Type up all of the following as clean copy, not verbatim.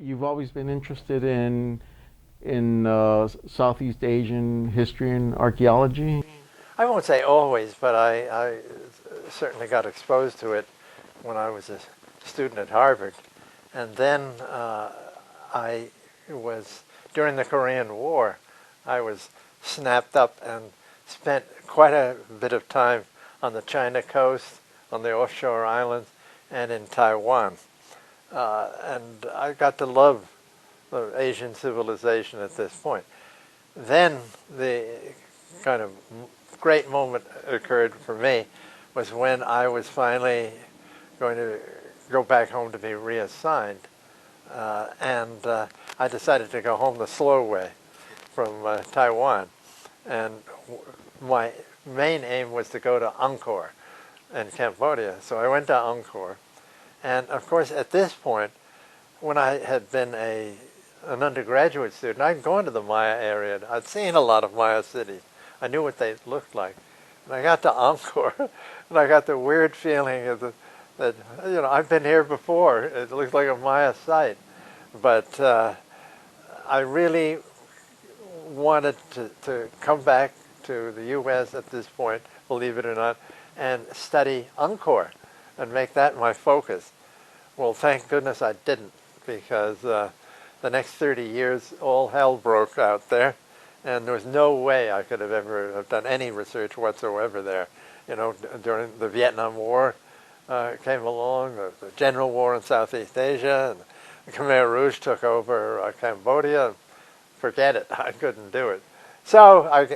you've always been interested in Southeast Asian history and archaeology? I won't say always, but I certainly got exposed to it when I was a student at Harvard. And then I was, during the Korean War, I was snapped up and spent quite a bit of time on the China coast, on the offshore islands, and in Taiwan. And I got to love the Asian civilization at this point. Then the kind of great moment occurred for me was when I was finally going to go back home to be reassigned. And I decided to go home the slow way from Taiwan. And my main aim was to go to Angkor in Cambodia. So I went to Angkor. And of course, at this point, when I had been an undergraduate student, I'd gone to the Maya area. I'd seen a lot of Maya cities. I knew what they looked like. And I got to Angkor, and I got the weird feeling of that, I've been here before. It looks like a Maya site. But I really wanted to come back to the U.S. at this point, believe it or not, and study Angkor and make that my focus. Well, thank goodness I didn't, because the next 30 years, all hell broke out there, and there was no way I could have ever have done any research whatsoever there. During the Vietnam War came along, the general war in Southeast Asia, and the Khmer Rouge took over Cambodia. Forget it, I couldn't do it. So,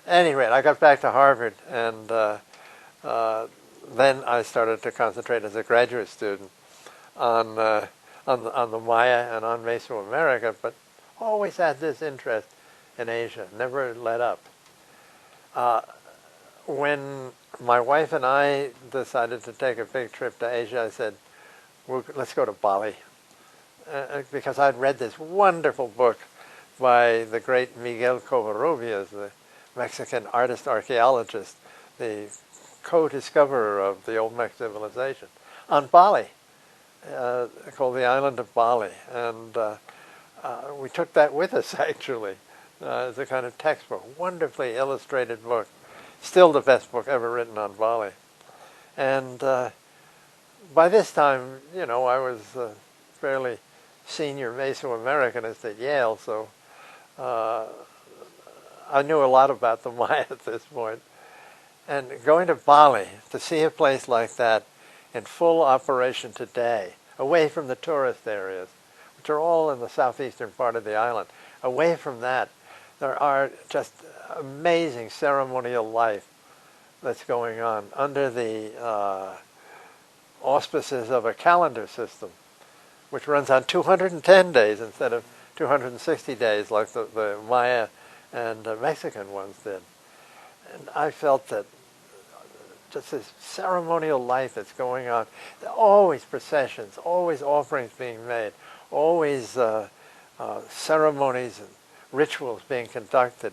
anyway, I got back to Harvard, and then I started to concentrate as a graduate student on the Maya and on Mesoamerica, but always had this interest in Asia, never let up. When my wife and I decided to take a big trip to Asia, I said, let's go to Bali. Because I'd read this wonderful book by the great Miguel Covarrubias, the Mexican artist archaeologist, the co-discoverer of the old Mexican civilization, on Bali, called the island of Bali. And we took that with us, actually, as a kind of textbook, wonderfully illustrated book, still the best book ever written on Bali. And by this time, I was fairly senior Mesoamericanist at Yale, so I knew a lot about the Maya at this point. And going to Bali, to see a place like that in full operation today, away from the tourist areas, which are all in the southeastern part of the island, away from that, there are just amazing ceremonial life that's going on under the auspices of a calendar system, which runs on 210 days instead of 260 days like the Maya and Mexican ones did. And I felt that just this ceremonial life that's going on, always processions, always offerings being made, always ceremonies and rituals being conducted,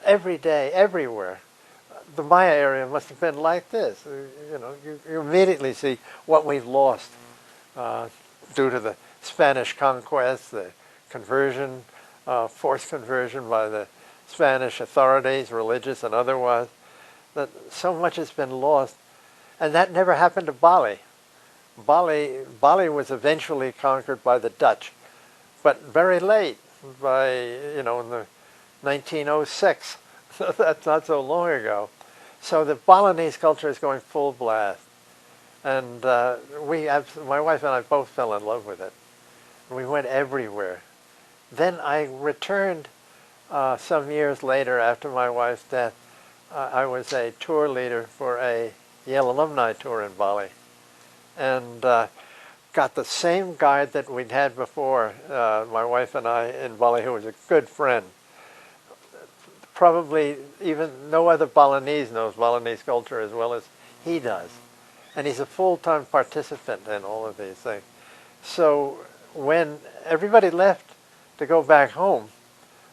every day, everywhere. The Maya area must have been like this. You immediately see what we've lost due to the Spanish conquest, the conversion, forced conversion by the Spanish authorities, religious and otherwise, that so much has been lost. And that never happened to Bali. Bali was eventually conquered by the Dutch, but very late, in the 1906. That's not so long ago. So the Balinese culture is going full blast. And my wife and I both fell in love with it. We went everywhere. Then I returned some years later after my wife's death. I was a tour leader for a Yale alumni tour in Bali. And got the same guide that we'd had before, my wife and I, in Bali, who was a good friend. Probably even no other Balinese knows Balinese culture as well as he does. And he's a full-time participant in all of these things. So when everybody left to go back home,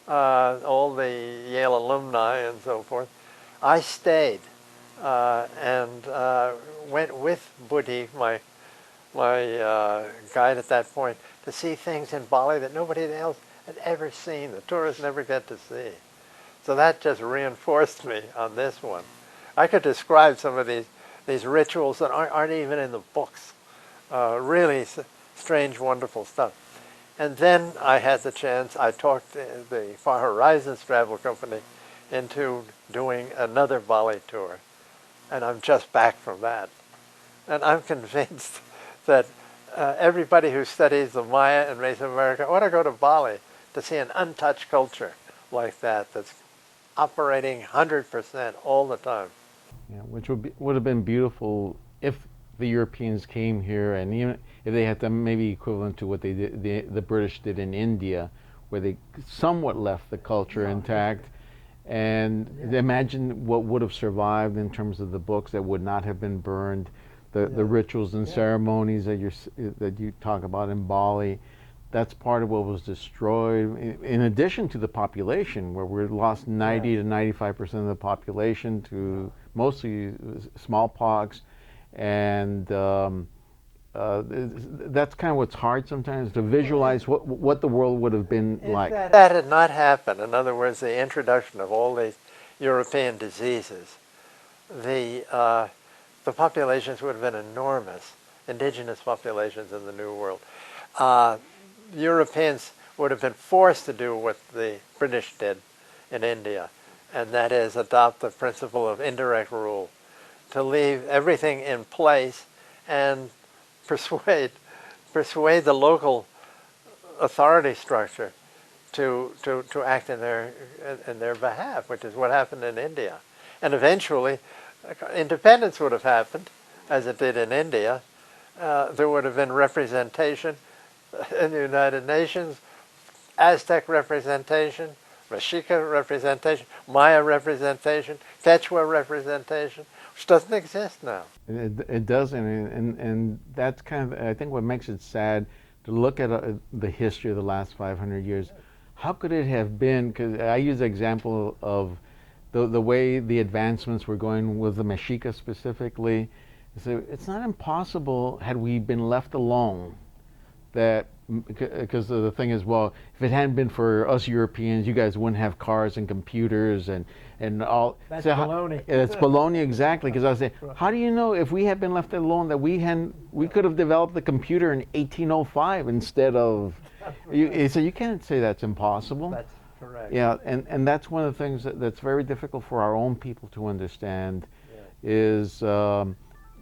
all the Yale alumni and so forth, I stayed and went with Buddhi, my guide at that point, to to see things in Bali that nobody else had ever seen, the tourists never get to see. So that just reinforced me on this one. I could describe some of these rituals that aren't even in the books. Really strange, wonderful stuff. And then I had the chance, I talked the Far Horizons Travel Company into doing another Bali tour. And I'm just back from that. And I'm convinced that everybody who studies the Maya and Mesoamerica ought to go to Bali to see an untouched culture like that that's operating 100% all the time. Yeah, which would have been beautiful if the Europeans came here, and even if they had to maybe equivalent to what they did, the British did in India, where they somewhat left the culture intact. And imagine what would have survived in terms of the books that would not have been burned, the rituals and ceremonies that you talk about in Bali. That's part of what was destroyed, in addition to the population, where we lost 90 to 95% of the population to mostly smallpox. And that's kind of what's hard sometimes, to visualize what the world would have been like. If that had not happened, in other words, the introduction of all these European diseases, the populations would have been enormous, indigenous populations in the New World. Europeans would have been forced to do what the British did in India, and that is adopt the principle of indirect rule, to leave everything in place and persuade the local authority structure to act in their behalf, which is what happened in India. And eventually, independence would have happened, as it did in India. There would have been representation in the United Nations, Aztec representation, Mexica representation, Maya representation, Quechua representation, which doesn't exist now. It doesn't, and that's kind of, I think, what makes it sad to look at the history of the last 500 years. How could it have been? Because I use the example of the way the advancements were going with the Mexica specifically. So it's not impossible, had we been left alone, that, because the thing is, well, if it hadn't been for us Europeans, you guys wouldn't have cars and computers and all. That's so baloney. It's baloney, exactly. Because I was saying, how do you know, if we had been left alone, that we could have developed the computer in 1805 instead of. So you can't say that's impossible. That's correct. Yeah, and that's one of the things that's very difficult for our own people to understand, is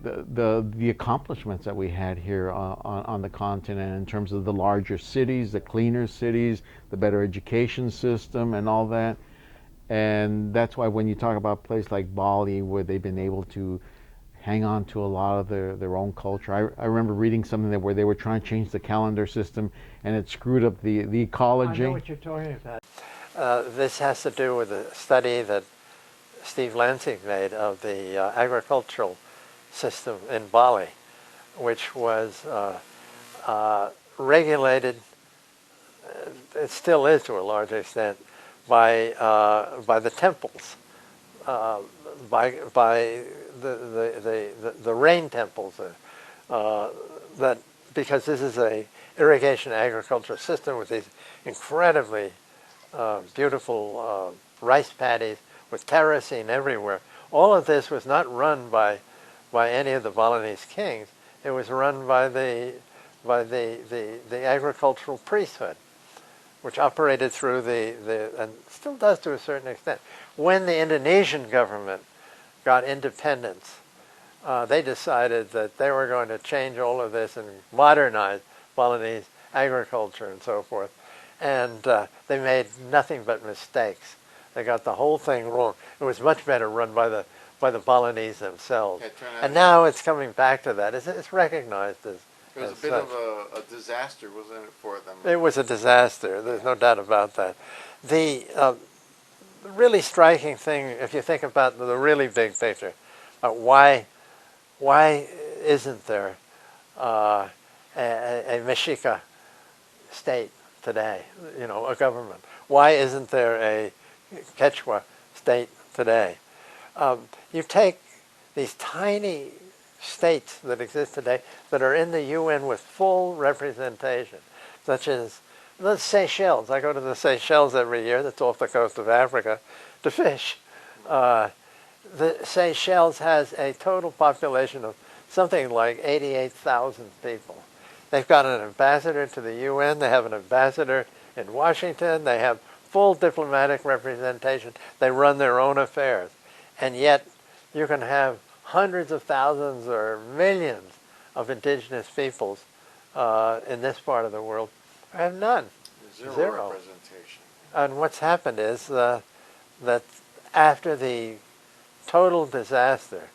the accomplishments that we had here on the continent, in terms of the larger cities, the cleaner cities, the better education system, and all that. And that's why when you talk about a place like Bali, where they've been able to hang on to a lot of their own culture. I remember reading something where they were trying to change the calendar system, and it screwed up the ecology. I know what you're talking about. This has to do with a study that Steve Lansing made of the agricultural system in Bali, which was regulated, it still is to a large extent, by the temples, by the rain temples, that, because this is a irrigation agriculture system with these incredibly beautiful rice paddies with terracing everywhere. All of this was not run by any of the Balinese kings. It was run by the agricultural priesthood, which operated through and still does to a certain extent. When the Indonesian government got independence, they decided that they were going to change all of this and modernize Balinese agriculture and so forth. And they made nothing but mistakes. They got the whole thing wrong. It was much better run by the Balinese themselves. And now it's coming back to that. It's recognized as It was a bit of a disaster, wasn't it, for them? It was a disaster. There's no doubt about that. The really striking thing, if you think about the really big picture, why isn't there a Mexica state today? You know, a government. Why isn't there a Quechua state today? You take these tiny states that exist today that are in the UN with full representation. such as the Seychelles. I go to the Seychelles every year, that's off the coast of Africa, to fish. The Seychelles has a total population of something like 88,000 people. They've got an ambassador to the UN, they have an ambassador in Washington, they have full diplomatic representation, they run their own affairs. And yet you can have hundreds of thousands or millions of indigenous peoples in this part of the world. I have none. Zero representation. And what's happened is that after the total disaster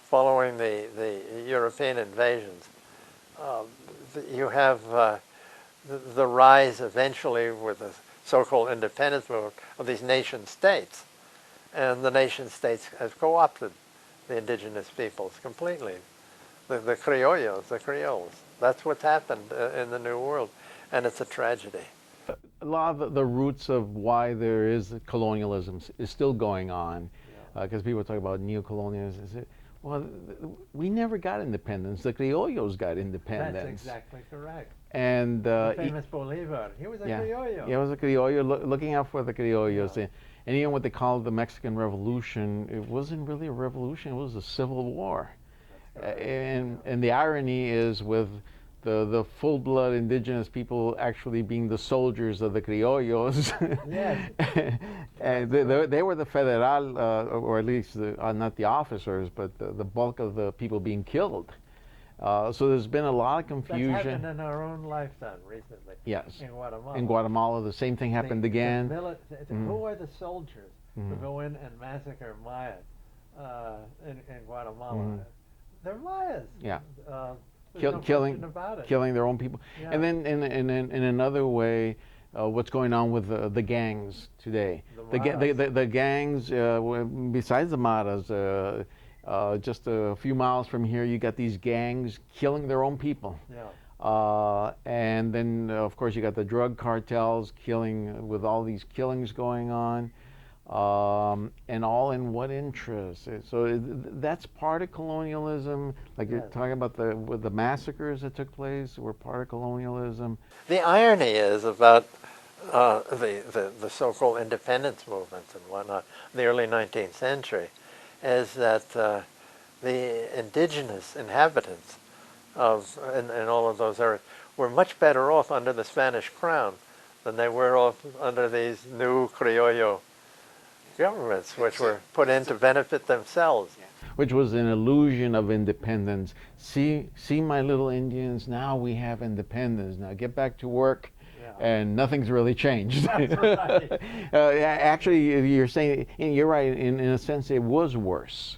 following the European invasions, you have the rise eventually with the so-called independence movement of these nation states. And the nation states have co-opted the indigenous peoples completely. The criollos, the creoles. That's what's happened in the New World, and it's a tragedy. A lot of the roots of why there is colonialism is still going on, because people talk about neocolonialism. Well, we never got independence. The criollos got independence. That's exactly correct. And the famous Bolivar, he was a criollo. Yeah, he was a criollo, looking out for the criollos. Yeah. And even what they called the Mexican Revolution, it wasn't really a revolution, it was a civil war. And the irony is with the full-blood indigenous people actually being the soldiers of the criollos. Yes. And they were the federal, or at least not the officers, but the bulk of the people being killed. So there's been a lot of confusion. That's happened in our own lifetime recently. Yes. In Guatemala. In Guatemala, the same thing happened again. Who are the soldiers who go in and massacre Mayan in Guatemala? They're Mayas. Yeah. Killing their own people. Yeah. And then in another way, what's going on with the gangs today? The gangs, besides the Maras, just a few miles from here, you got these gangs killing their own people. Yeah. And then, of course, you got the drug cartels killing, with all these killings going on. And all in what interest? So that's part of colonialism. Like you're talking about the massacres that took place were part of colonialism. The irony is about the so-called independence movements and whatnot in the early 19th century is that the indigenous inhabitants in all of those areas were much better off under the Spanish crown than they were off under these new criollo governments, which were put in to benefit themselves. Which was an illusion of independence. See my little Indians, now we have independence. Now get back to work, and nothing's really changed. That's right. Actually, you're saying, you're right, in a sense it was worse.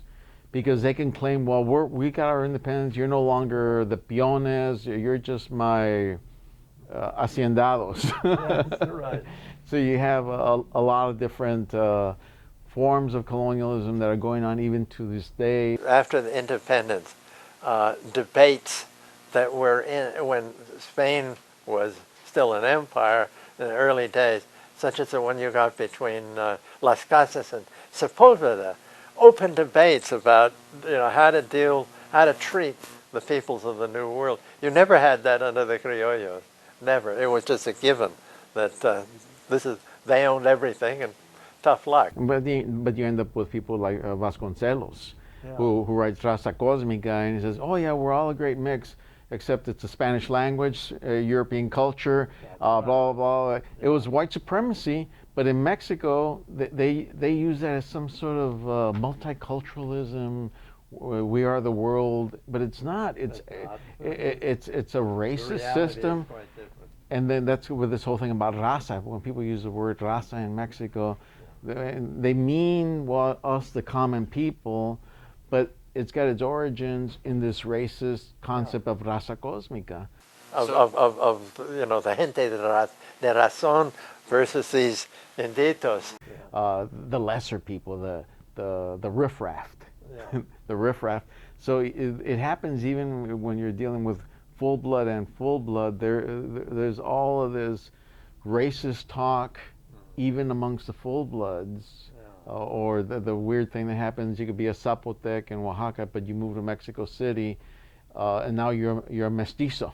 Because they can claim, well, we got our independence, you're no longer the peones, you're just my haciendados. That's right. So you have a lot of different forms of colonialism that are going on even to this day. After the independence, debates that were in when Spain was still an empire in the early days, such as the one you got between Las Casas and Sepulveda, open debates about how to treat the peoples of the New World. You never had that under the criollos, never. It was just a given that they owned everything and tough luck. But you end up with people like Vasconcelos, who writes Raza Cósmica, and he says, oh yeah, we're all a great mix, except it's a Spanish language, European culture, blah, blah, blah. It was white supremacy, but in Mexico, they use that as some sort of multiculturalism. We are the world, but it's not. It's a racist system. And then that's with this whole thing about raza. When people use the word raza in Mexico, they mean us, the common people, but it's got its origins in this racist concept of raza cósmica. Of the gente de razón versus these inditos. The lesser people, the riffraff. The riffraff. So it happens even when you're dealing with full blood and full blood. There's all of this racist talk, even amongst the full bloods. Or the weird thing that happens, you could be a Zapotec in Oaxaca, but you move to Mexico City, and now you're a mestizo.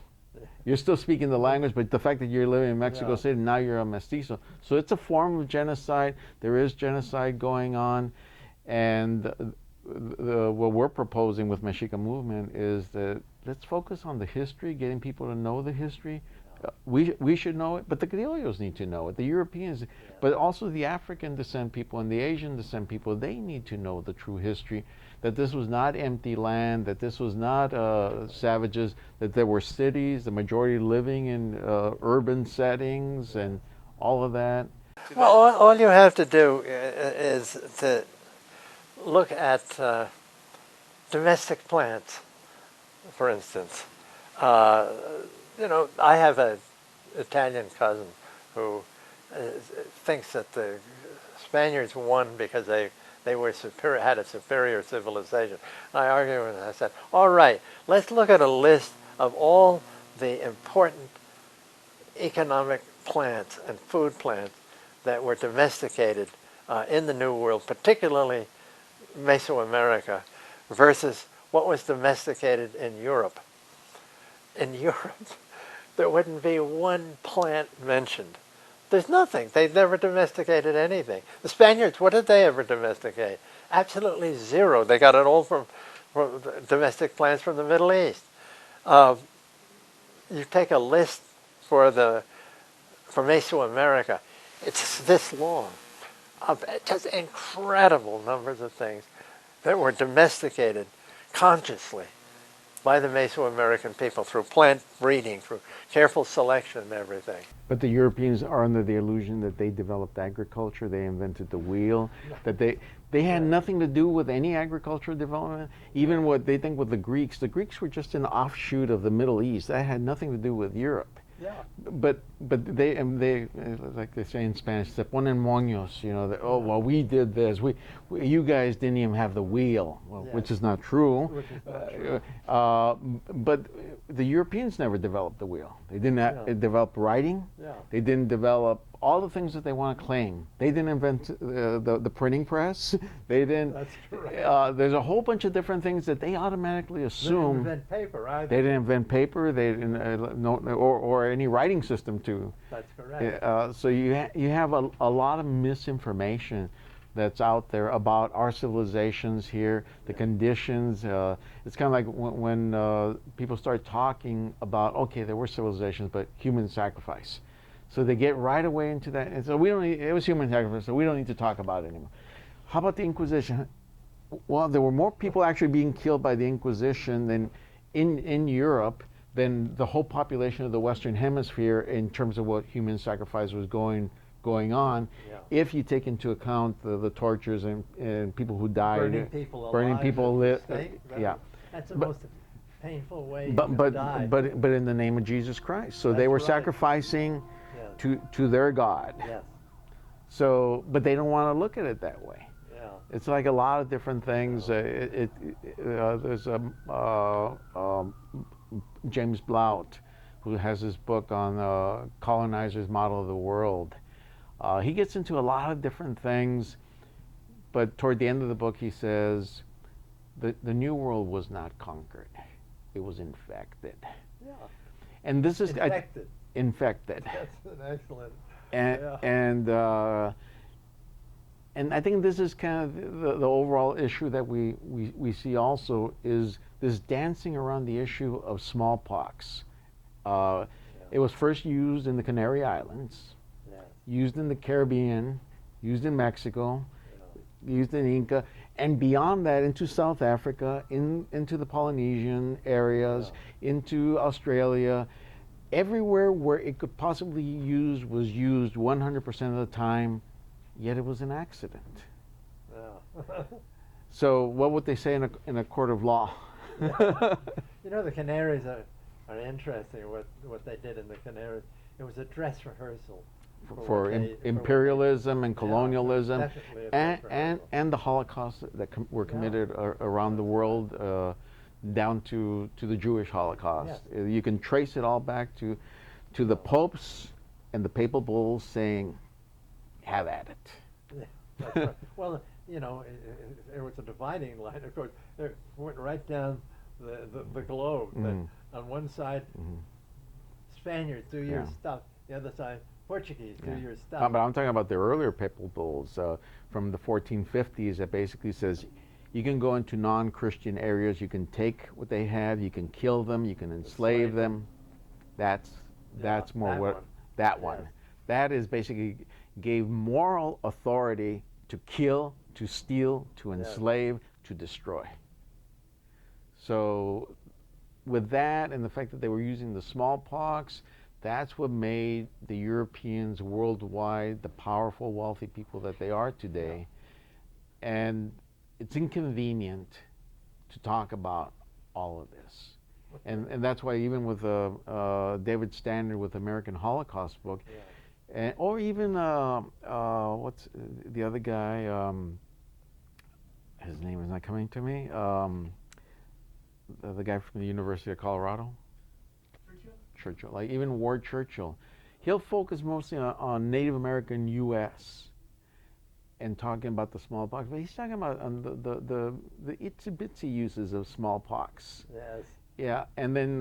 You're still speaking the language, but the fact that you're living in Mexico Yeah. City, now you're a mestizo. So it's a form of genocide. There is genocide going on. And what we're proposing with Mexica Movement is that let's focus on the history, getting people to know the history. We should know it, but the criollos need to know it. The Europeans, but also the African descent people and the Asian descent people, they need to know the true history. That this was not empty land, that this was not savages, that there were cities, the majority living in urban settings and all of that. Well, all you have to do is to look at domestic plants, for instance. You know, I have an Italian cousin who thinks that the Spaniards won because they were superior, had a superior civilization. And I argued with him. I said, all right, let's look at a list of all the important economic plants and food plants that were domesticated in the New World, particularly Mesoamerica, versus what was domesticated in Europe. In Europe, there wouldn't be one plant mentioned. There's nothing. They've never domesticated anything. The Spaniards, what did they ever domesticate? Absolutely zero. They got it all from domestic plants from the Middle East. You take a list for Mesoamerica, it's this long, of just incredible numbers of things that were domesticated consciously by the Mesoamerican people through plant breeding, through careful selection and everything. But the Europeans are under the illusion that they developed agriculture, they invented the wheel, that they had nothing to do with any agricultural development. Even what they think with the Greeks were just an offshoot of the Middle East. That had nothing to do with Europe. Yeah. But they like they say in Spanish, se ponen moños, you know, that, oh, well, we did this. You guys didn't even have the wheel, well, which is not true. Which is not true. But the Europeans never developed the wheel. They didn't develop writing. Yeah. They didn't develop all the things that they want to claim. They didn't invent the printing press. They didn't. That's correct. There's a whole bunch of different things that they automatically assume. They didn't invent paper either. They didn't invent paper. They didn't or any writing system too. That's correct. So you have a lot of misinformation that's out there about our civilizations here, the conditions. It's kind of like when people start talking about, okay, there were civilizations, but human sacrifice. So they get right away into that, and so we don't need, it was human sacrifice, so we don't need to talk about it anymore. How about the Inquisition? Well, there were more people actually being killed by the Inquisition than in Europe than the whole population of the Western Hemisphere in terms of what human sacrifice was going on. Yeah. If you take into account the tortures and people who died, Burning people burning alive people at lit, the stake, yeah. That's the But- most painful way But to die. but in the name of Jesus Christ. So they That's were right. sacrificing Yes. to their God. Yes. So, but they don't want to look at it that way. Yeah. It's like a lot of different things. There's James Blount, who has this book on colonizers' model of the world. He gets into a lot of different things, but toward the end of the book, he says the New World was not conquered; it was infected. Yeah. And this is Infected. infected. That's an excellent. And Yeah. and I think this is kind of the overall issue that we see also is this dancing around the issue of smallpox. It was first used in the Canary Islands, Yeah. used in the Caribbean, used in Mexico, used in Inca, and beyond that into South Africa, into the Polynesian areas, into Australia. Everywhere where it could possibly was used 100% of the time, yet it was an accident. Yeah. So what would they say in a court of law? You know, the Canaries are interesting. What they did in the Canaries, it was a dress rehearsal for imperialism and colonialism, definitely a dress rehearsal. and the Holocaust that were committed around the world, down to the Jewish Holocaust. Yes. You can trace it all back to the popes and the papal bulls saying, "Have at it." Yeah, that's right. Well, you know, there was a dividing line. Of course, it went right down the globe. But on one side, Spaniards, do your Yeah. stuff. The other side, Portuguese, do your stuff. But I'm talking about the earlier papal bulls from the 1450s that basically says you can go into non-Christian areas, you can take what they have, you can kill them, you can enslave them. That's more that what one. that Yes. one. That is basically gave moral authority to kill, to steal, to enslave, to destroy. So with that and the fact that they were using the smallpox, that's what made the Europeans worldwide the powerful, wealthy people that they are today. And it's inconvenient to talk about all of this. And that's why even with David Standard with American Holocaust book, and, or even what's the other guy? His name is not coming to me. The guy from the University of Colorado. Churchill. Like even Ward Churchill, he'll focus mostly on Native American U.S. and talking about the smallpox, but he's talking about the itsy bitsy uses of smallpox. Yes. Yeah, and then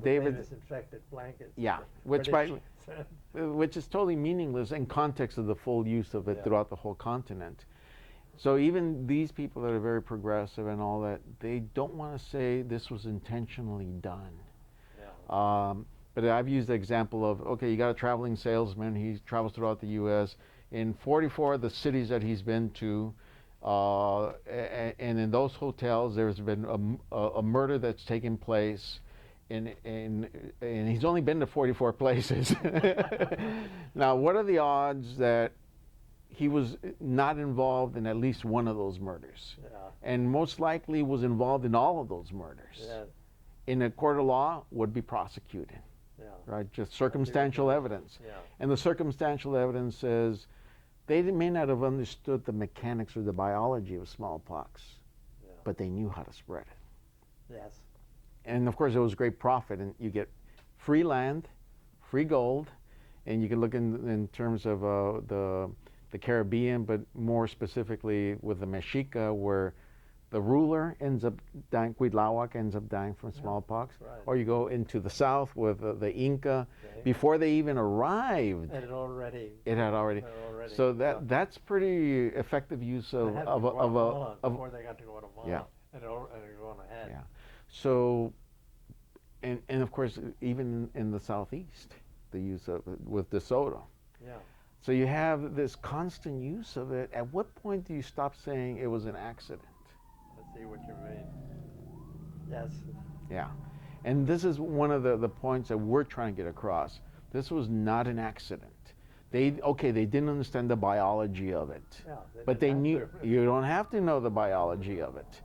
David. Disinfected blankets. Yeah, which is totally meaningless in context of the full use of it throughout the whole continent. So even these people that are very progressive and all that, they don't want to say this was intentionally done. But I've used the example of, okay, you got a traveling salesman, he travels throughout the U.S. In 44 of the cities that he's been to, and in those hotels, there's been a murder that's taken place, and he's only been to 44 places. Now, what are the odds that he was not involved in at least one of those murders? And most likely was involved in all of those murders. In a court of law, would be prosecuted. Right? Just circumstantial evidence. And the circumstantial evidence says they may not have understood the mechanics or the biology of smallpox, but they knew how to spread it. And of course, it was great profit, and you get free land, free gold, and you can look in terms of the Caribbean, but more specifically with the Mexica, where the ruler ends up dying, Cuitlahuac ends up dying from smallpox. Or you go into the south with the Inca. Before they even arrived, it had already. So that's pretty effective use of before they got to Guatemala. And going ahead. So, and of course, even in the southeast, the use of it with DeSoto. So you have this constant use of it. At what point do you stop saying it was an accident? I see what you mean. Yes. Yeah. And this is one of the points that we're trying to get across. This was not an accident. They didn't understand the biology of it. But they knew, you don't have to know the biology of it.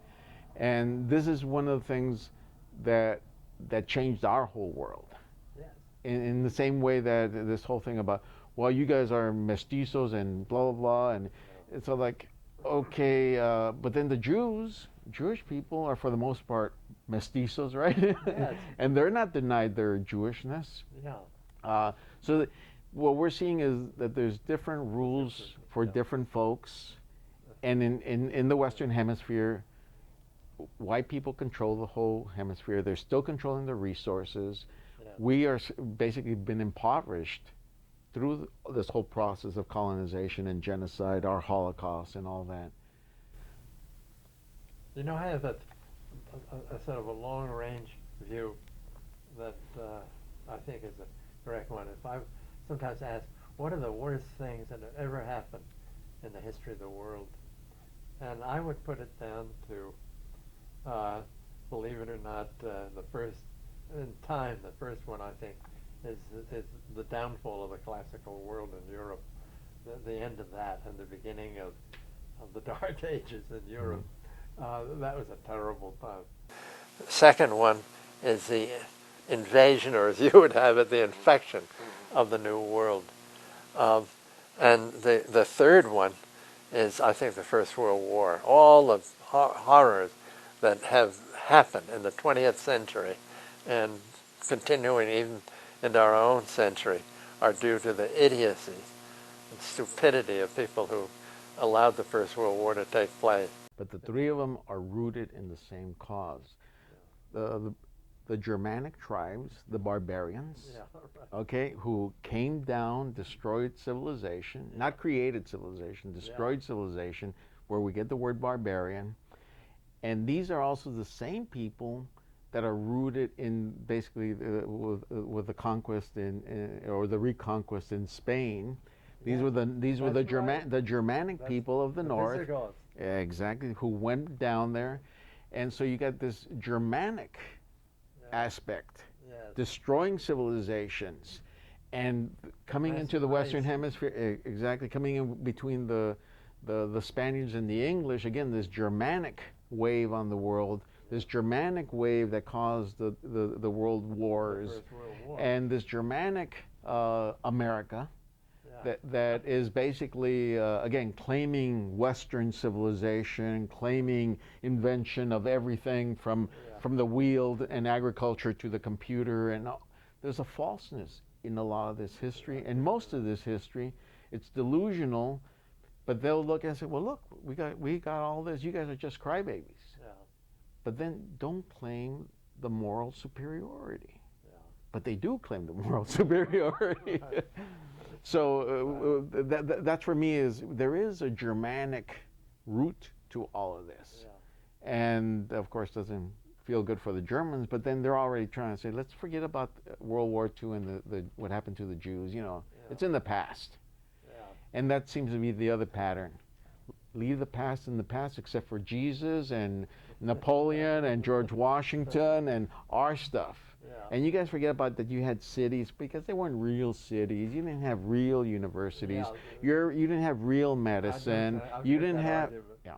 And this is one of the things that changed our whole world. In the same way that this whole thing about, well, you guys are mestizos and blah, blah, blah. And it's all like, okay, but then the Jewish people are for the most part mestizos, right? And they're not denied their Jewishness. So what we're seeing is that there's different rules for different folks. And in the Western Hemisphere, white people control the whole hemisphere. They're still controlling the resources. We are basically been impoverished through this whole process of colonization and genocide, our Holocaust and all that. You know, I have a sort of a long-range view that I think is a correct one. If I sometimes ask, what are the worst things that have ever happened in the history of the world? And I would put it down to, believe it or not, the first one I think is the downfall of the classical world in Europe, the end of that and the beginning of the Dark Ages in Europe. That was a terrible time. The second one is the invasion, or as you would have it, the infection of the New World. And the third one is, I think, the First World War. All the horrors that have happened in the 20th century and continuing even into our own century are due to the idiocy and stupidity of people who allowed the First World War to take place. But the three of them are rooted in the same cause. The the Germanic tribes, the barbarians, Yeah, right. okay, who came down, destroyed civilization, not created civilization, destroyed civilization, where we get the word barbarian. And these are also the same people that are rooted in basically with the conquest or the reconquest in Spain. These were the Germanic people of the north, Visigoths. exactly, who went down there, and so you got this Germanic aspect, Yes. destroying civilizations, and coming into the Western Hemisphere, exactly, coming in between the Spaniards and the English. Again, this Germanic wave on the world, this Germanic wave that caused the world wars, First World War. and this Germanic America that is basically, again, claiming Western civilization, claiming invention of everything from the wheel and agriculture to the computer. And there's a falseness in a lot of this history. And most of this history, it's delusional, but they'll look and say, well, look, we got all this. You guys are just crybabies. Yeah. But then don't claim the moral superiority. Yeah. But they do claim the moral superiority. Right. So that's for me is there is a Germanic root to all of this. Yeah. And of course doesn't feel good for the Germans, but then they're already trying to say, let's forget about World War II and what happened to the Jews. You know, it's in the past. Yeah. And that seems to be the other pattern. Leave the past in the past, except for Jesus and Napoleon and George Washington and our stuff. Yeah. And you guys forget about that you had cities, because they weren't real cities. You didn't have real universities. You didn't have real medicine. You didn't have, You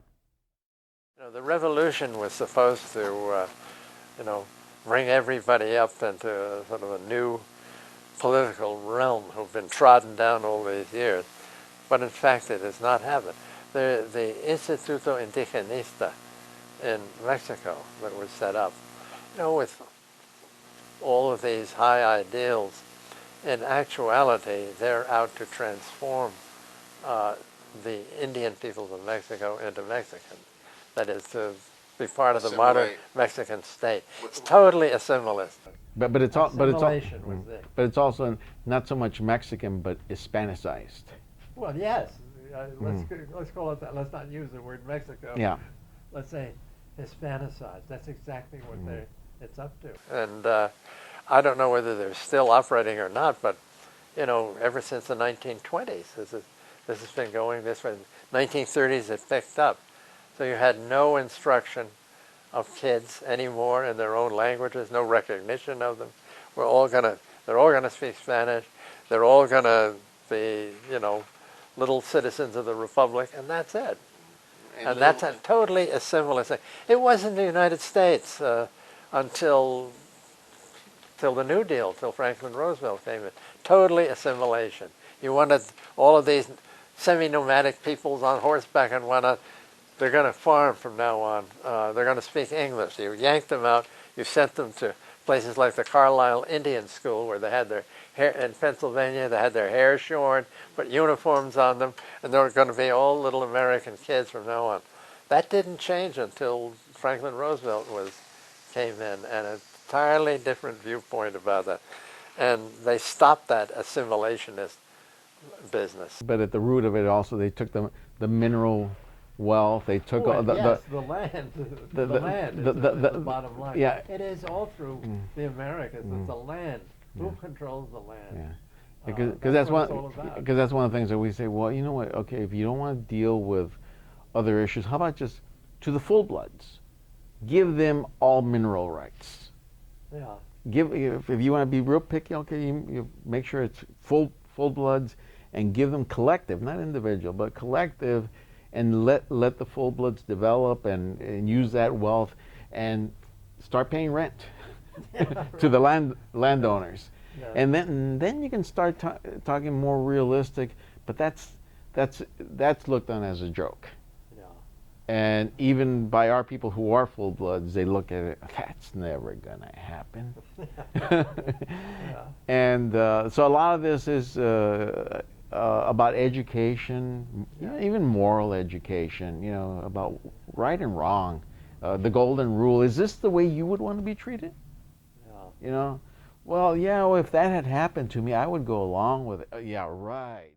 know, the revolution was supposed to, bring everybody up into sort of a new political realm who've been trodden down all these years. But in fact, it has not happened. The Instituto Indigenista in Mexico that was set up, with all of these high ideals, in actuality, they're out to transform the Indian peoples of Mexico into Mexicans. That is, to be part of the modern Mexican state. It's totally assimilist. but it's Assimilation was it. but it's also not so much Mexican, but Hispanicized. Well, yes. Let's call it that. Let's not use the word Mexico. Yeah. Let's say Hispanicized. That's exactly what it's up to. And I don't know whether they're still operating or not, but ever since the 1920s, this has been going this way. 1930s, it picked up. So you had no instruction of kids anymore in their own languages, no recognition of them. They're all gonna speak Spanish. They're all gonna be, little citizens of the Republic, and that's it. And that's a totally assimilist thing. It wasn't the United States until the New Deal, till Franklin Roosevelt came in. Totally assimilation. You wanted all of these semi-nomadic peoples on horseback and whatnot. They're going to farm from now on. They're going to speak English. You yanked them out. You sent them to places like the Carlisle Indian School, where they had their hair, in Pennsylvania, they had their hair shorn, put uniforms on them, and they were going to be all little American kids from now on. That didn't change until Franklin Roosevelt came in, and an entirely different viewpoint about that. And they stopped that assimilationist business. But at the root of it also, they took the mineral wealth. They took the land. the land is the bottom line. Yeah. It is all through the Americas. It's the land. Who controls the land? Yeah. Because that's what it's all about. because that's one of the things that we say. Well, you know what? Okay, if you don't want to deal with other issues, how about just to the full bloods, give them all mineral rights. Yeah. If you want to be real picky, okay, you make sure it's full bloods, and give them collective, not individual, but collective, and let the full bloods develop and use that wealth and start paying rent to the landowners. Yeah. And then you can start talking more realistic, but that's looked on as a joke. Yeah. And even by our people who are full bloods, they look at it, that's never gonna happen. Yeah. And so a lot of this is about education, even moral education, about right and wrong. The golden rule, is this the way you would want to be treated? You know, well, yeah, well, if that had happened to me, I would go along with it. Yeah, right.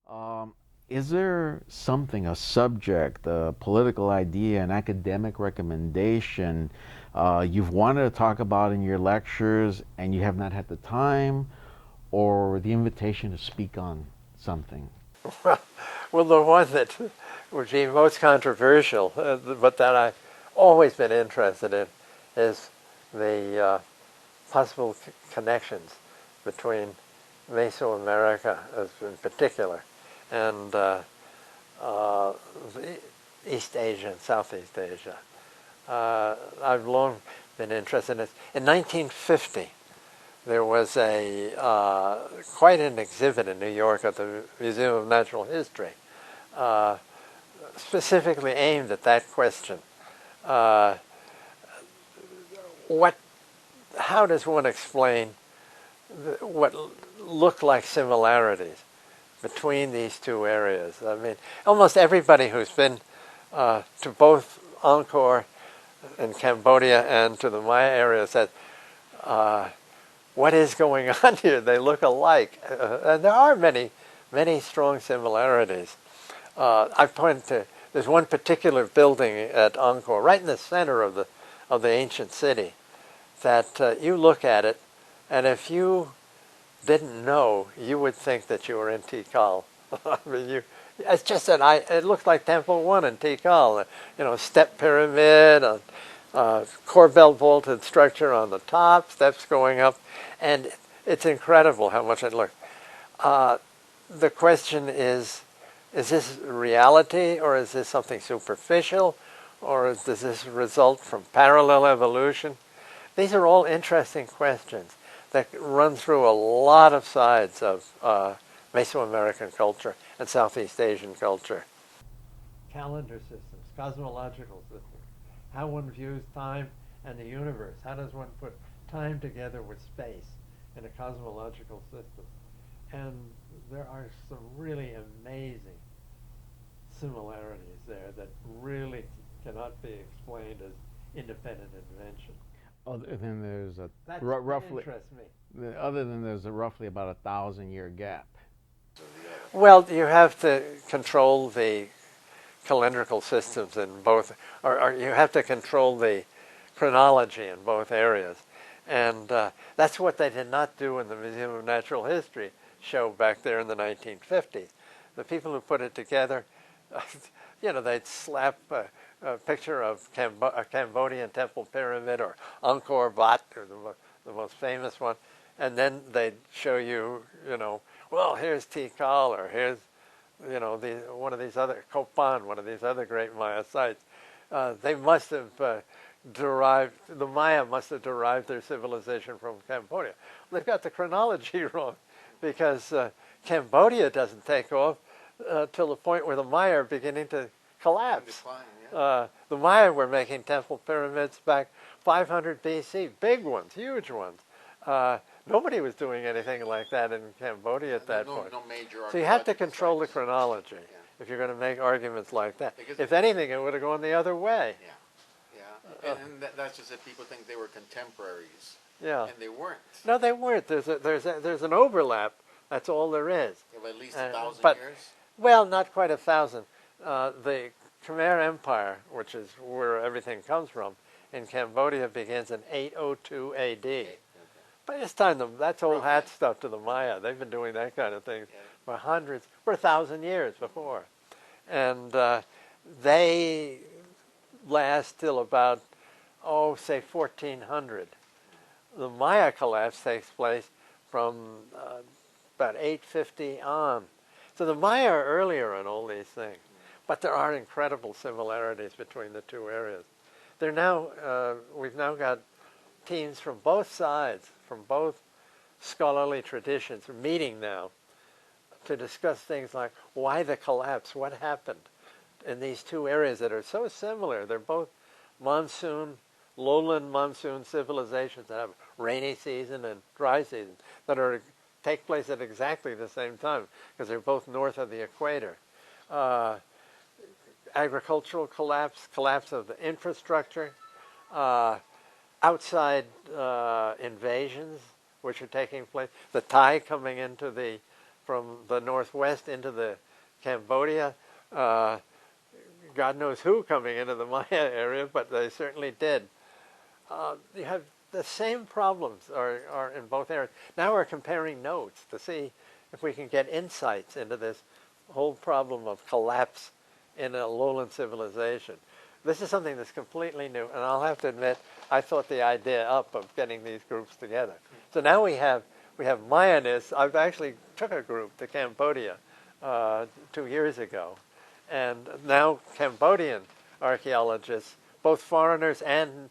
Um, is there something, a subject, a political idea, an academic recommendation you've wanted to talk about in your lectures and you have not had the time, or the invitation to speak on something? Well, the one that would be most controversial, but that I've always been interested in, is the possible connections between Mesoamerica, as in particular, and uh, East Asia and Southeast Asia. I've long been interested in it. In 1950, there was a quite an exhibit in New York at the Museum of Natural History, uh, specifically aimed at that question. Uh, what? How does one explain what look like similarities between these two areas? I mean, almost everybody who's been to both Angkor in Cambodia and to the Maya area said, what is going on here? They look alike. And there are many, many strong similarities. I point to, there's one particular building at Angkor, right in the center of the ancient city, that you look at it, and if you didn't know, you would think that you were in Tikal. I mean, it's just that it looked like Temple 1 in Tikal. You know, step pyramid, corbel vaulted structure on the top, steps going up, and it's incredible how much it looks. The question is this reality, or is this something superficial, or does this result from parallel evolution? These are all interesting questions that run through a lot of sides of Mesoamerican culture and Southeast Asian culture. Calendar systems, cosmological systems, how one views time and the universe. How does one put time together with space in a cosmological system? And there are some really amazing similarities there that really cannot be explained as independent invention. Other than there's a That roughly, interests me. other than there's a roughly about 1,000 year gap. Well, you have to control the calendrical systems in both, or you have to control the chronology in both areas. And that's what they did not do in the Museum of Natural History show back there in the 1950s. The people who put it together, you know, they'd slap a picture of a Cambodian temple pyramid or Angkor Wat, or the most famous one, and then they'd show you, you know, well, here's Tikal, or here's, you know, one of these other, Copan, one of these other great Maya sites. They must have the Maya must have derived their civilization from Cambodia. They've got the chronology wrong, because Cambodia doesn't take off till the point where the Maya are beginning to collapse. Decline, yeah. The Maya were making temple pyramids back 500 BC, big ones, huge ones. Nobody was doing anything like that in Cambodia at that point. No major So you have to archaeological control the sites. chronology Yeah. if you're going to make arguments like that. Because If anything, it would have gone the other way. Yeah, yeah. And that's just that people think they were contemporaries, Yeah. and they weren't. No, they weren't. There's an overlap. That's all there is. They were at least 1,000 but- years. Well, not quite 1,000. The Khmer Empire, which is where everything comes from, in Cambodia begins in 802 AD. By this time, that's old hat stuff to the Maya. They've been doing that kind of thing for 1,000 years before. And they last till about, say 1400. The Maya collapse takes place from about 850 on. So the Maya are earlier on all these things. But there are incredible similarities between the two areas. We've now got teams from both sides, from both scholarly traditions, meeting now to discuss things like why the collapse, what happened in these two areas that are so similar. They're both monsoon lowland monsoon civilizations that have rainy season and dry season that take place at exactly the same time because they're both north of the equator. Agricultural collapse of the infrastructure, outside invasions which are taking place, the Thai coming into from the northwest into the Cambodia, God knows who coming into the Maya area, but they certainly did. You have the same problems are in both areas. Now we're comparing notes to see if we can get insights into this whole problem of collapse in a lowland civilization. This is something that's completely new, and I'll have to admit, I thought the idea up of getting these groups together. So now we have Mayanists. I've actually took a group to Cambodia 2 years ago, and now Cambodian archaeologists, both foreigners and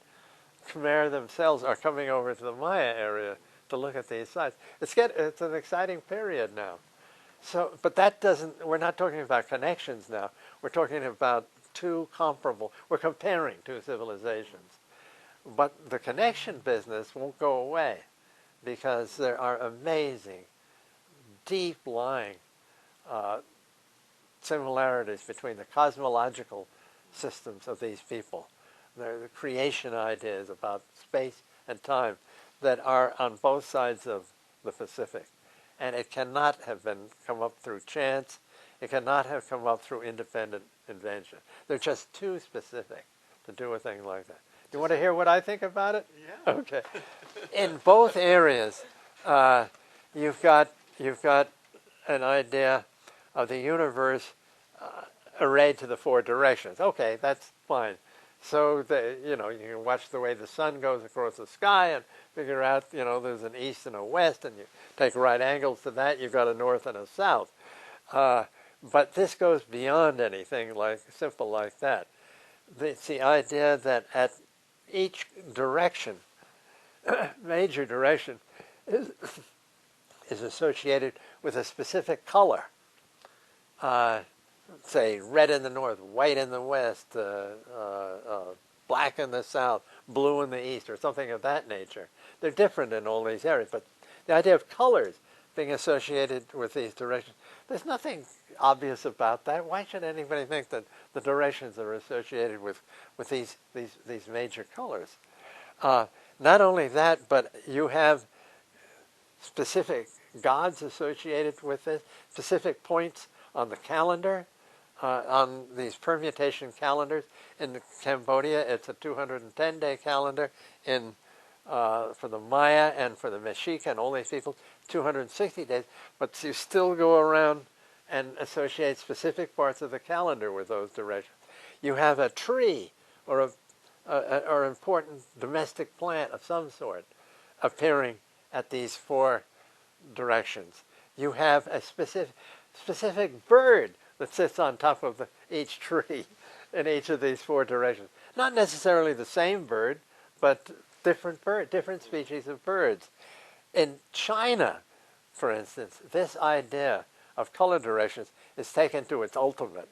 Khmer themselves, are coming over to the Maya area to look at these sites. It's an exciting period now. So, but that doesn't, we're not talking about connections now. We're talking about we're comparing two civilizations. But the connection business won't go away because there are amazing, deep-lying similarities between the cosmological systems of these people, the creation ideas about space and time that are on both sides of the Pacific. And it cannot have come up through chance. It cannot have come up through independent invention. They're just too specific to do a thing like that. You want to hear what I think about it? Yeah. Okay. In both areas, you've got an idea of the universe arrayed to the four directions. Okay, that's fine. So you can watch the way the sun goes across the sky and figure out there's an east and a west, and you take right angles to that. You've got a north and a south. But this goes beyond anything simple like that. It's the idea that at each direction, major direction, is associated with a specific color. Say red in the north, white in the west, black in the south, blue in the east, or something of that nature. They're different in all these areas, but the idea of colors being associated with these directions, there's nothing obvious about that. Why should anybody think that the directions are associated with these major colors? Not only that, but you have specific gods associated with this, specific points on the calendar, on these permutation calendars. In Cambodia, it's a 210-day calendar. For the Maya and for the Mexica and all these people, 260 days. But you still go around and associate specific parts of the calendar with those directions. You have a tree or an important domestic plant of some sort appearing at these four directions. You have a specific bird that sits on top of each tree in each of these four directions. Not necessarily the same bird, but different species of birds. In China, for instance, this idea of color directions is taken to its ultimate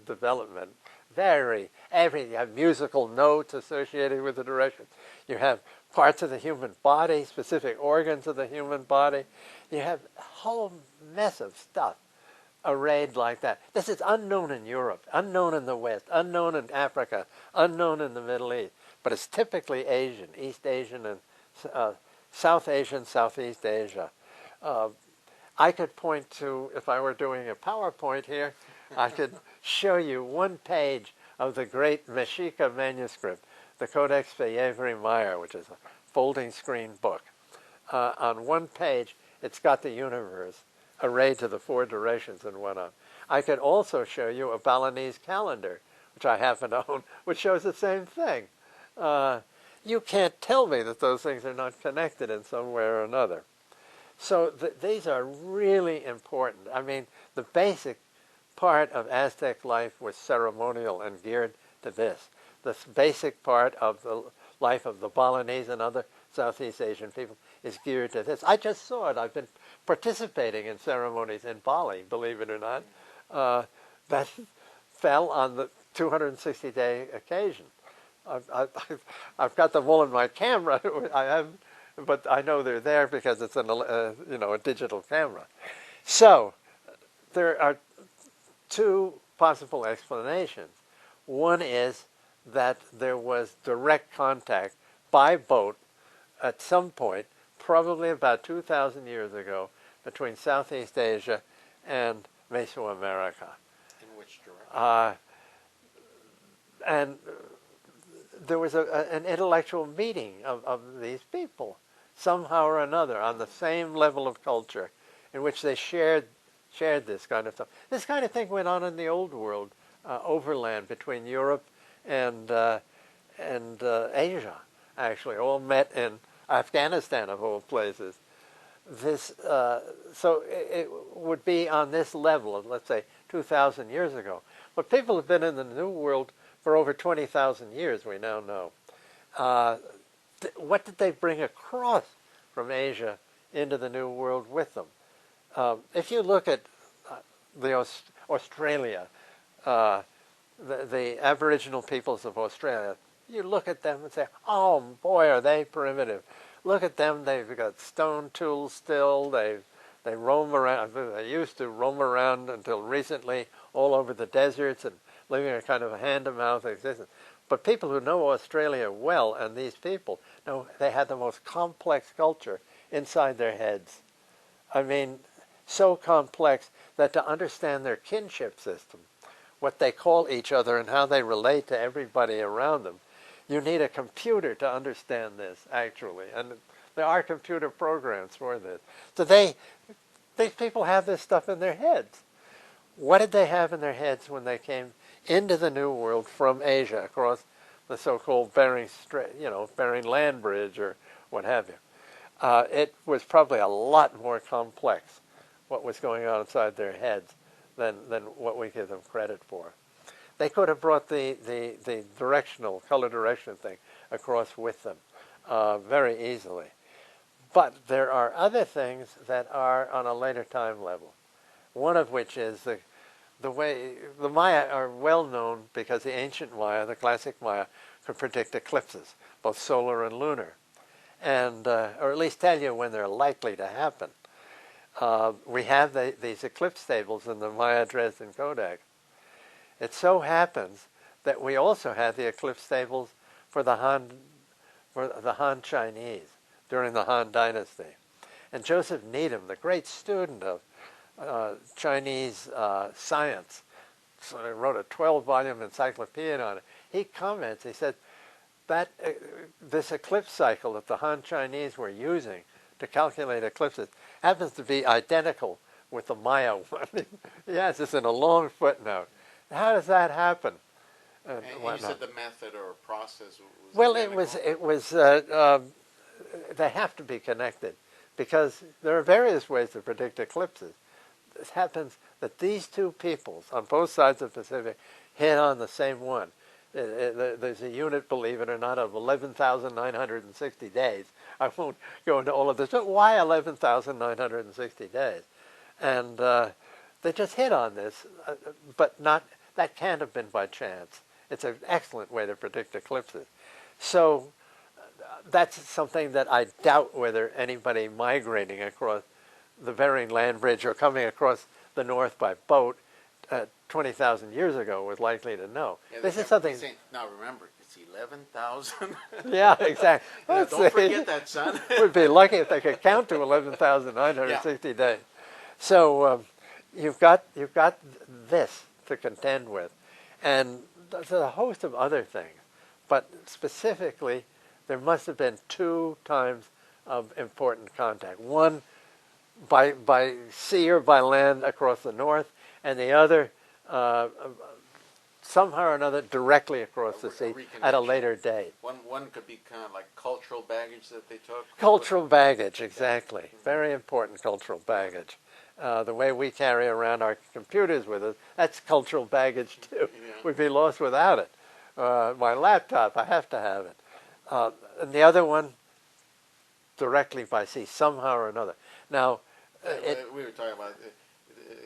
development. You have musical notes associated with the directions. You have parts of the human body, specific organs of the human body. You have a whole mess of stuff arrayed like that. This is unknown in Europe, unknown in the West, unknown in Africa, unknown in the Middle East. But it's typically Asian, East Asian, and South Asian, Southeast Asia. I could point to, if I were doing a PowerPoint here, I could show you one page of the great Mexica manuscript, the Codex Feyebre Maya, which is a folding screen book. On one page, it's got the universe arrayed to the four directions and whatnot. I could also show you a Balinese calendar, which I happen to own, which shows the same thing. You can't tell me that those things are not connected in some way or another. So these are really important. I mean, the basic part of Aztec life was ceremonial and geared to this. The basic part of the life of the Balinese and other Southeast Asian people is geared to this. I just saw it. I've been participating in ceremonies in Bali, believe it or not, that fell on the 260-day occasion. I've got them all in my camera. I have, but I know they're there because it's a digital camera. So there are two possible explanations. One is that there was direct contact by boat at some point, probably about 2,000 years ago, between Southeast Asia and Mesoamerica. In which direction? And there was an intellectual meeting of these people, somehow or another, on the same level of culture, in which they shared this kind of stuff. This kind of thing went on in the old world, overland between Europe and Asia, actually, all met in Afghanistan, of all places. So it would be on this level of, let's say, 2,000 years ago. But people have been in the New World for over 20,000 years, we now know. What did they bring across from Asia into the New World with them? If you look at Australia, the Aboriginal peoples of Australia, you look at them and say, oh boy, are they primitive. Look at them, they've got stone tools still, they roam around, they used to roam around until recently all over the deserts and living a kind of a hand-to-mouth existence. But people who know Australia well, and these people, know they had the most complex culture inside their heads. I mean, so complex that to understand their kinship system, what they call each other and how they relate to everybody around them, you need a computer to understand this, actually. And there are computer programs for this. So these people have this stuff in their heads. What did they have in their heads when they came into the New World from Asia across the so-called Bering Strait, Bering Land Bridge or what have you? It was probably a lot more complex, what was going on inside their heads, than what we give them credit for. They could have brought the color direction thing across with them very easily. But there are other things that are on a later time level. One of which is the way the Maya are well known because the ancient Maya, the classic Maya, could predict eclipses, both solar and lunar, and or at least tell you when they're likely to happen. We have these eclipse tables in the Maya Dresden Codex. It so happens that we also had the eclipse tables for the Han Chinese during the Han Dynasty. And Joseph Needham, the great student of Chinese science, sort of wrote a 12-volume encyclopedia on it. He comments, he said, that this eclipse cycle that the Han Chinese were using to calculate eclipses happens to be identical with the Maya one. He has this in a long footnote. How does that happen? And you said the method or process was well, identical. it was they have to be connected because there are various ways to predict eclipses. It happens that these two peoples on both sides of the Pacific hit on the same one. There's a unit, believe it or not, of 11,960 days. I won't go into all of this, but why 11,960 days? And they just hit on this, but that can't have been by chance. It's an excellent way to predict eclipses. So that's something that I doubt whether anybody migrating across the Bering Land Bridge or coming across the north by boat 20,000 years ago was likely to know. Yeah, this is something. Now remember, it's 11,000. Yeah, exactly. Yeah, don't forget that, son. We'd be lucky if they could count to 11,960 days. So you've got this to contend with, and there's a host of other things. But specifically, there must have been two times of important contact. One by sea or by land across the north, and the other somehow or another directly across the sea at a later date. One could be kind of like cultural baggage that they took. Cultural baggage, exactly. Very important cultural baggage. The way we carry around our computers with us, that's cultural baggage too. Yeah. We'd be lost without it. My laptop, I have to have it. And the other one, directly by sea, somehow or another. Now, We were talking about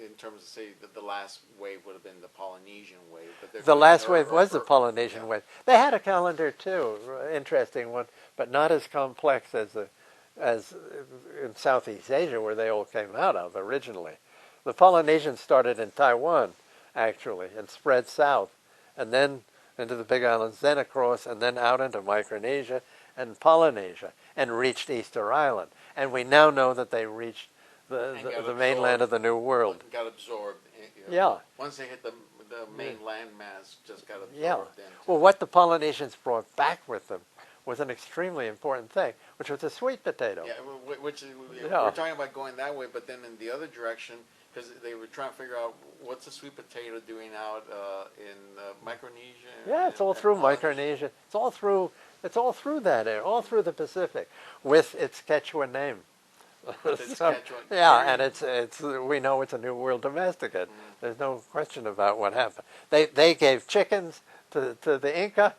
in terms of, say, the last wave would have been the Polynesian wave. But The last wave was the Polynesian wave. They had a calendar too, interesting one, but not as complex as in Southeast Asia, where they all came out of originally. The Polynesians started in Taiwan, actually, and spread south, and then into the Big Islands, then across, and then out into Micronesia and Polynesia, and reached Easter Island. And we now know that they reached the mainland of the New World. Got absorbed. Yeah. Once they hit the main landmass, just got absorbed. Yeah. Into. Well, what the Polynesians brought back with them was an extremely important thing, which was the sweet potato. Yeah, which we're talking about going that way, but then in the other direction, because they were trying to figure out what's the sweet potato doing out in Micronesia. Yeah, it's all through Micronesia. It's all through that area, all through the Pacific, with its Quechua name. Yeah, and it's we know it's a New World domesticate. There's no question about what happened. They gave chickens to the Inca.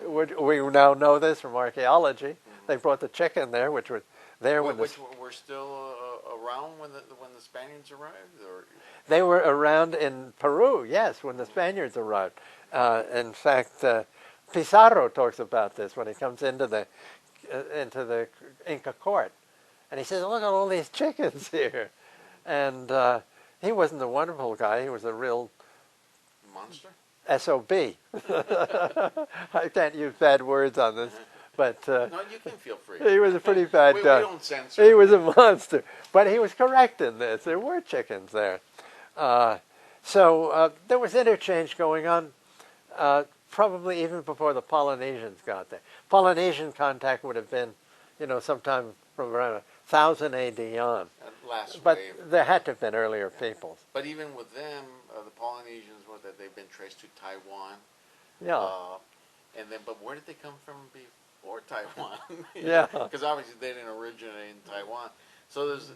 We now know this from archaeology. They brought the chicken there, which was there which were still around when the Spaniards arrived, or they were around in Peru. Yes, when the Spaniards arrived. In fact, Pizarro talks about this when he comes into the Inca court. And he says, look at all these chickens here. And he wasn't a wonderful guy. He was a real monster? SOB. I can't use bad words on this. But no, you can feel free. He was a pretty bad guy. We don't censor. He was a monster. But he was correct in this. There were chickens there. So there was interchange going on, probably even before the Polynesians got there. Polynesian contact would have been, sometime from around 1000 AD on. But wave. There had to have been earlier peoples. But even with them, the Polynesians, they've been traced to Taiwan. Yeah. But where did they come from before Taiwan? Yeah. Because obviously they didn't originate in Taiwan. So there's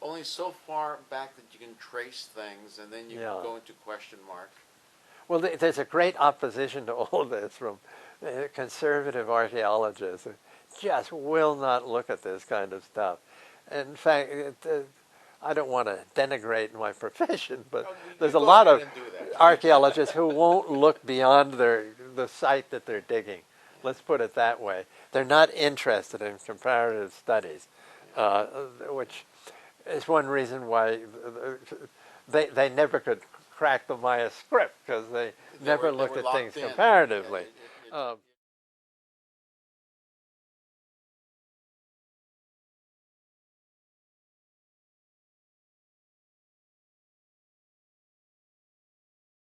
only so far back that you can trace things, and then you can go into question mark. Well, there's a great opposition to all this from conservative archaeologists who just will not look at this kind of stuff. In fact, I don't want to denigrate my profession, but there's a lot of archaeologists who won't look beyond the site that they're digging. Let's put it that way. They're not interested in comparative studies, which is one reason why they never could crack the Maya script, because they never looked at things comparatively.